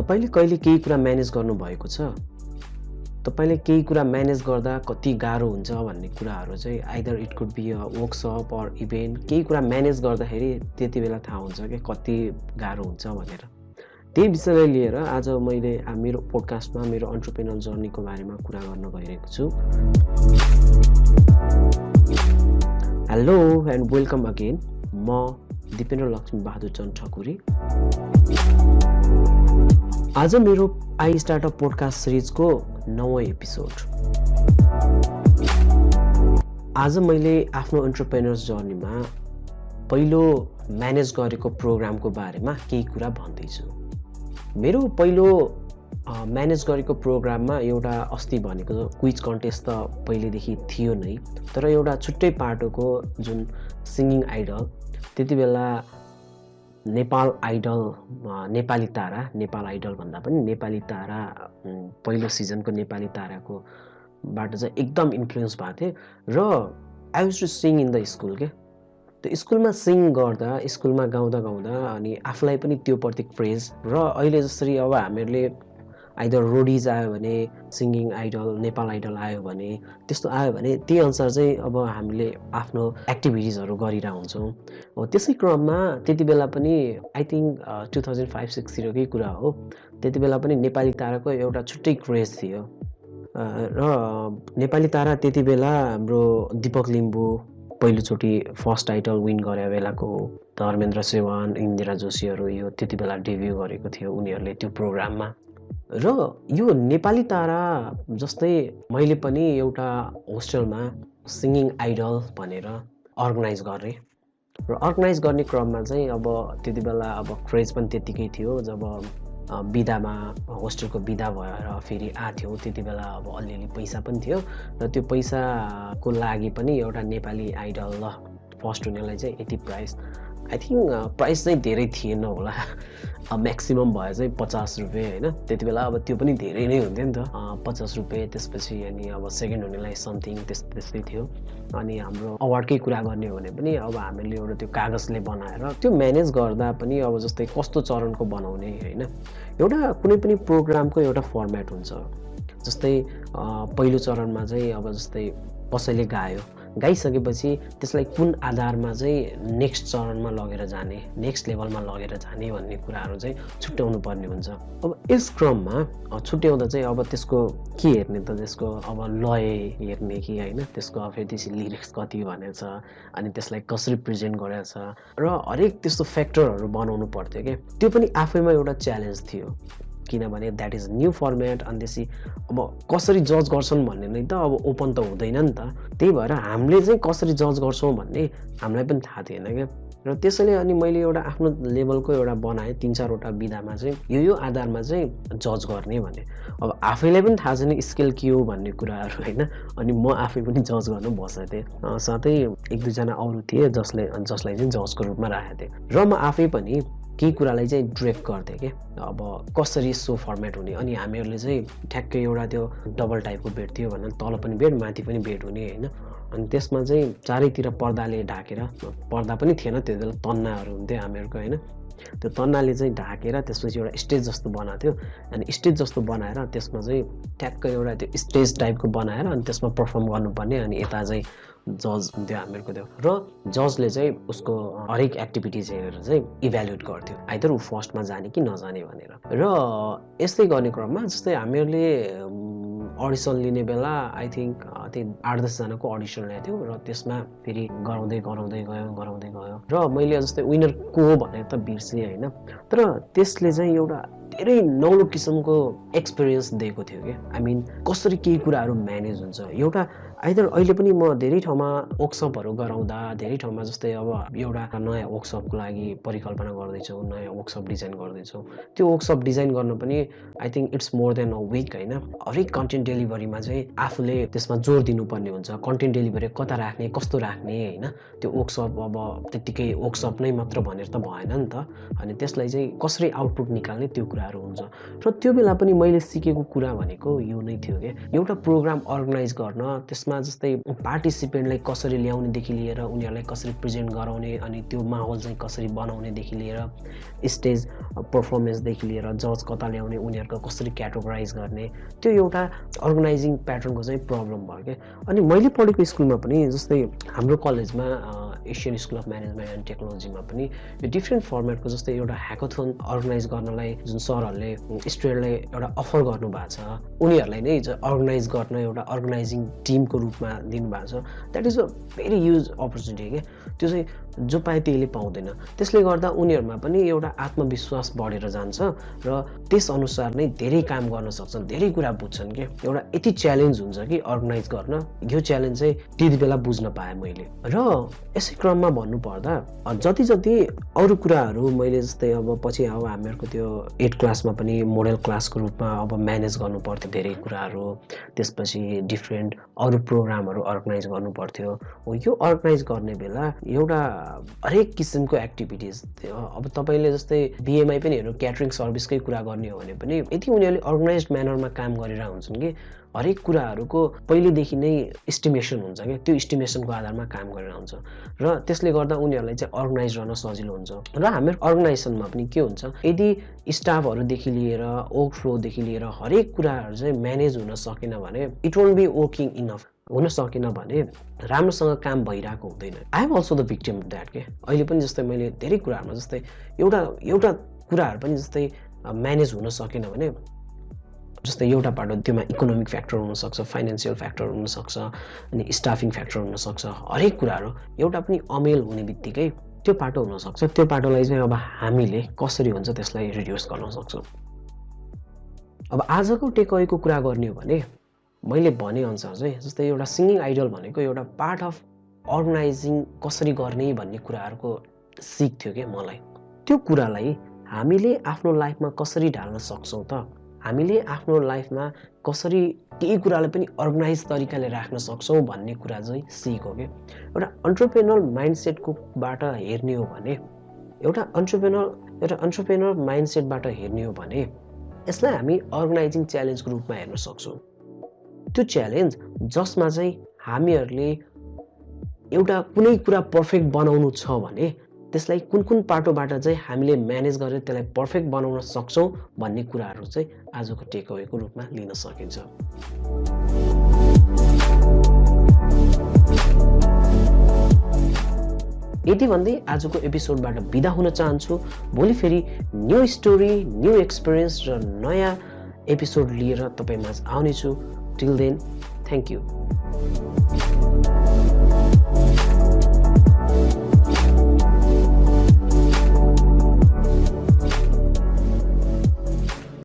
तपाईले कहिले केही कुरा म्यानेज गर्नु भएको छ? तपाईले केही कुरा म्यानेज गर्दा कति गाह्रो हुन्छ भन्ने कुराहरू चाहिँ either it could be a workshop or event केही कुरा म्यानेज गर्दाखेरि त्यति बेला थाहा हुन्छ कि कति गाह्रो हुन्छ भनेर। त्यही विषयलाई लिएर आज मैले मेरो पोडकास्टमा मेरो एन्टरप्रेन्योर जर्नीको बारेमा कुरा गर्न गइरहेको छु। Hello and welcome again. म दिपेन्द्र लक्ष्मी बहादुर ठकुरी। आज मेरो आई स्टार्टअप पोडकास्ट सिरिजको 9औं एपिसोड। आज मैले आफ्नो एन्टरप्रेन्योर्स जर्नीमा पहिलो म्यानेज गरेको प्रोग्रामको बारेमा केही कुरा भन्दैछु। मेरो पहिलो म्यानेज गरेको प्रोग्राममा एउटा अस्ति भनेको क्विज कन्टेस्ट त पहिलेदेखि थियो नै, तर एउटा छुट्टै पाटोको जुन सिङ्गिङ आइडल, त्यति बेला नेपाल आइडल, नेपाली तारा, नेपाल आइडल भन्दा पनि नेपाली तारा पहिलो सिजनको नेपाली ताराको बाट चाहिँ एकदम इन्फ्लुएन्स भएको थिएँ र I used to sing in the school के। त्यो स्कुलमा सिङ गर्दा, स्कुलमा गाउँदा अनि आफूलाई पनि त्यो प्रति क्रेज र अहिले जसरी अब हामीहरूले आइदर रोडिज आयो भने, सिङ्गिङ आइडल, नेपाल आइडल आयो भने, त्यस्तो आयो भने त्यही अनुसार चाहिँ अब हामीले आफ्नो एक्टिभिटिजहरू गरिरहेको हुन्छौँ। त्यसै क्रममा त्यति बेला पनि आई थिङ्क 2005-06 कुरा हो, त्यति बेला पनि नेपाली ताराको एउटा छुट्टै क्रेज थियो र नेपाली तारा त्यति बेला हाम्रो दीपक लिम्बू पहिलोचोटि फर्स्ट टाइटल विन गरे बेलाको हो। धर्मेन्द्र सेवान, इन्दिरा जोशीहरू यो त्यति बेला डेब्यू गरेको थियो उनीहरूले त्यो प्रोग्राममा। र यो नेपाली तारा जस्तै मैले पनि एउटा होस्टेलमा सिङ्गिङ आइडल भनेर अर्गनाइज गरेँ र अर्गनाइज गर्ने क्रममा चाहिँ अब त्यति बेला अब क्रेज पनि त्यत्तिकै थियो। जब बिदामा होस्टेलको बिदा भएर फेरि आथ्यो त्यति बेला अब अलिअलि पैसा पनि थियो र त्यो पैसाको लागि पनि एउटा नेपाली आइडल ल फर्स्ट हुनेलाई चाहिँ यति प्राइस, आई थिङ्क प्राइस चाहिँ धेरै थिएन होला, म्याक्सिमम भयो चाहिँ 50 रुपियाँ होइन। त्यति बेला अब त्यो पनि धेरै नै हुन्थ्यो नि त, 50 रुपियाँ। त्यसपछि अनि अब सेकेन्ड हुनेलाई समथिङ त्यस्तै थियो। अनि हाम्रो अवार्डकै कुरा गर्ने हो भने पनि अब हामीले एउटा त्यो कागजले बनाएर त्यो म्यानेज गर्दा पनि अब जस्तै कस्तो चरणको बनाउने होइन, एउटा कुनै पनि प्रोग्रामको एउटा फर्मेट हुन्छ। जस्तै पहिलो चरणमा चाहिँ अब जस्तै कसैले गाइसकेपछि त्यसलाई कुन आधारमा चाहिँ नेक्स्ट चरणमा लगेर जाने, नेक्स्ट लेभलमा लगेर जाने भन्ने कुराहरू चाहिँ छुट्याउनु पर्ने हुन्छ। अब यस क्रममा छुट्याउँदा चाहिँ अब त्यसको के हेर्ने त, त्यसको अब लय हेर्ने कि होइन, त्यसको फेरि त्यसको लिरिक्स कति भनेको छ, अनि त्यसलाई कसरी प्रेजेन्ट गरेको छ र हरेक त्यस्तो फ्याक्टरहरू बनाउनु पर्थ्यो क्या। त्यो पनि आफैमा एउटा च्यालेन्ज थियो, किनभने द्याट इज न्यू फर्मेट। अनि त्यसै अब कसरी जज गर्छन् भन्ने नै त अब ओपन त हुँदैन नि त। त्यही भएर हामीले चाहिँ कसरी जज गर्छौँ भन्ने हामीलाई पनि थाहा थिएन क्या। र त्यसैले अनि मैले एउटा आफ्नो लेभलको एउटा बनाएँ, 3-4वटा विधामा चाहिँ यो आधारमा चाहिँ जज गर्ने भने। अब आफैलाई पनि थाहा छैन स्केल के हो भन्ने कुराहरू होइन, अनि म आफै पनि जज गर्न बसेको थिएँ। साथै 1-2जना अरू थिए जसलाई चाहिँ जजको रूपमा राखेको थिएँ र म आफै पनि केही कुरालाई चाहिँ ड्रेक गर्थेँ कि अब कसरी सो फर्मेट हुने। अनि हामीहरूले चाहिँ ठ्याक्कै एउटा त्यो डबल टाइपको बेड थियो भने तल पनि बेड माथि पनि बेड हुने होइन। अनि त्यसमा चाहिँ चारैतिर पर्दाले ढाकेर, पर्दा पनि थिएन त्यो बेला, तन्नाहरू हुन्थ्यो हामीहरूको होइन, त्यो तन्नाले चाहिँ ढाकेर त्यसपछि एउटा स्टेज जस्तो बनाएको थियो। अनि स्टेज जस्तो बनाएर त्यसमा चाहिँ ठ्याक्कै एउटा त्यो स्टेज टाइपको बनाएर अनि त्यसमा पर्फर्म गर्नुपर्ने। अनि यता चाहिँ जज हुन्थ्यो हामीहरूको त्यो, र जजले चाहिँ उसको हरेक एक्टिभिटिज हेरेर चाहिँ इभ्यालुएट गर्थ्यो आइदर ऊ फर्स्टमा जाने कि नजाने भनेर। र यस्तै गर्ने क्रममा जस्तै हामीहरूले अडिसन लिने बेला आई थिङ्क त्यही 8-10 जनाको अडिसन ल्याएको थियो र त्यसमा फेरि गराउँदै गयो र मैले जस्तै विनर को हो भनेर त बिर्सेँ होइन। तर त्यसले चाहिँ एउटा धेरै नौलो किसिमको एक्सपिरियन्स दिएको थियो कि आई मिन कसरी केही कुराहरू म्यानेज हुन्छ। एउटा आइदर अहिले पनि म धेरै ठाउँमा वर्कसपहरू गराउँदा, धेरै ठाउँमा जस्तै अब एउटा नयाँ वर्कसपको लागि परिकल्पना गर्दैछौँ, नयाँ वर्कसप डिजाइन गर्दैछौँ। त्यो वर्कसप डिजाइन गर्न पनि I think it's more than a week होइन। हरेक कन्टेन्ट डेलिभरीमा चाहिँ आफूले त्यसमा जोड दिनुपर्ने हुन्छ। कन्टेन्ट डेलिभरी कता राख्ने, कस्तो राख्ने होइन। त्यो वर्कसप अब त्यत्तिकै वर्कसप नै मात्र भनेर त भएन नि त। अनि त्यसलाई चाहिँ कसरी आउटपुट निकाल्ने त्यो कुराहरू हुन्छ। र त्यो बेला पनि मैले सिकेको कुरा भनेको यो नै थियो कि एउटा प्रोग्राम अर्गनाइज गर्न त्यसमा स्कुलमा जस्तै पार्टिसिपेन्टलाई कसरी ल्याउनेदेखि लिएर उनीहरूलाई कसरी प्रेजेन्ट गराउने अनि त्यो माहौल चाहिँ कसरी बनाउनेदेखि लिएर स्टेज पर्फर्मेन्सदेखि लिएर जज कता ल्याउने उनीहरूको कसरी क्याटेगोराइज गर्ने त्यो एउटा अर्गनाइजिङ प्याटर्नको चाहिँ प्रब्लम भयो क्या। अनि मैले पढेको स्कुलमा पनि जस्तै हाम्रो कलेजमा Asian school of management and टेक्नोलोजीमा पनि यो डिफ्रेन्ट फर्मेटको जस्तै एउटा ह्याकाथन अर्गनाइज गर्नलाई जुन सरहरूले स्टुडेन्टलाई एउटा अफर गर्नुभएको छ उनीहरूलाई नै अर्गनाइज गर्न एउटा अर्गनाइजिङ टिमको रूपमा दिनुभएको छ। That is a very huge opportunity क्या। त्यो चाहिँ जो पाए त्यसले पाउँदैन। त्यसले गर्दा उनीहरूमा पनि एउटा आत्मविश्वास बढेर जान्छ र त्यसअनुसार नै धेरै काम गर्न सक्छन्, धेरै कुरा बुझ्छन् क्या। एउटा यति च्यालेन्ज हुन्छ कि अर्गनाइज गर्न, यो च्यालेन्ज चाहिँ त्यति बेला बुझ्न पाएँ मैले। र यसै क्रममा भन्नुपर्दा जति जति अरू कुराहरू मैले जस्तै अब पछि अब हामीहरूको त्यो 8 क्लासमा पनि मोडल क्लासको रूपमा अब म्यानेज गर्नु पर्थ्यो धेरै कुराहरू, त्यसपछि डिफ्रेन्ट अरू प्रोग्रामहरू अर्गनाइज गर्नु पर्थ्यो। यो अर्गनाइज गर्ने बेला एउटा हरेक किसिमको एक्टिभिटिज थियो। अब तपाईँले जस्तै बिएमआई पनि हेर्नु, क्याटरिङ सर्भिसकै कुरा गर्ने हो भने पनि यति उनीहरूले अर्गनाइज म्यानरमा काम गरेर हुन्छन् कि हरेक कुराहरूको पहिलेदेखि नै इस्टिमेसन हुन्छ क्या। त्यो इस्टिमेसनको आधारमा काम गरेर हुन्छ र त्यसले गर्दा उनीहरूलाई चाहिँ अर्गनाइज गर्न सजिलो हुन्छ। र हाम्रो अर्गनाइजेसनमा पनि के हुन्छ, यदि स्टाफहरूदेखि लिएर वर्क फ्लोदेखि लिएर हरेक कुराहरू चाहिँ म्यानेज हुन सकेन भने it won't be working enough, हुन सकेन भने राम्रोसँग काम भइरहेको हुँदैन। I am also the victim of that के। अहिले पनि जस्तै मैले धेरै कुराहरूमा जस्तै एउटा कुराहरू पनि जस्तै म्यानेज हुन सकेन भने जस्तै एउटा पाटो त्योमा इकोनोमिक फ्याक्टर हुनसक्छ, फाइनेन्सियल फ्याक्टर हुनसक्छ, अनि स्टाफिङ फ्याक्टर हुनसक्छ। हरेक कुराहरू एउटा पनि अमेल हुने बित्तिकै त्यो पाटो हुनसक्छ। त्यो पाटोलाई चाहिँ अब हामीले कसरी हुन्छ त्यसलाई रिड्युस गर्न सक्छौँ। अब आजको टेकअवेको कुरा गर्ने हो भने मैले भनेअनुसार चाहिँ जस्तै एउटा सिङ्गिङ आइडल भनेको एउटा पार्ट अफ अर्गनाइजिङ कसरी गर्ने भन्ने कुराहरूको सिक थियो क्या मलाई। त्यो कुरालाई हामीले आफ्नो लाइफमा कसरी ढाल्न सक्छौँ त, हामीले आफ्नो लाइफमा कसरी केही कुरालाई पनि अर्गनाइज तरिकाले राख्न सक्छौँ भन्ने कुरा चाहिँ सिक हो क्या। एउटा अन्टरप्रेनर माइन्डसेटकोबाट हेर्ने हो भने एउटा अन्टरप्रेनर माइन्डसेटबाट हेर्ने हो भने यसलाई हामी अर्गनाइजिङ च्यालेन्जको रूपमा हेर्न सक्छौँ। त्यो च्यालेन्ज जसमा चाहिँ हामीहरूले एउटा कुनै कुरा पर्फेक्ट बनाउनु छ भने त्यसलाई कुन कुन पाटोबाट चाहिँ हामीले म्यानेज गरेर त्यसलाई पर्फेक्ट बनाउन सक्छौँ भन्ने कुराहरू चाहिँ आजको टेकअवेको रूपमा लिन सकिन्छ। यति भन्दै आजको एपिसोडबाट बिदा हुन चाहन्छु। भोलि फेरि न्यू स्टोरी, न्यू एक्सपिरियन्स र नयाँ एपिसोड लिएर तपाईँमाझ आउनेछु। Till then, thank you.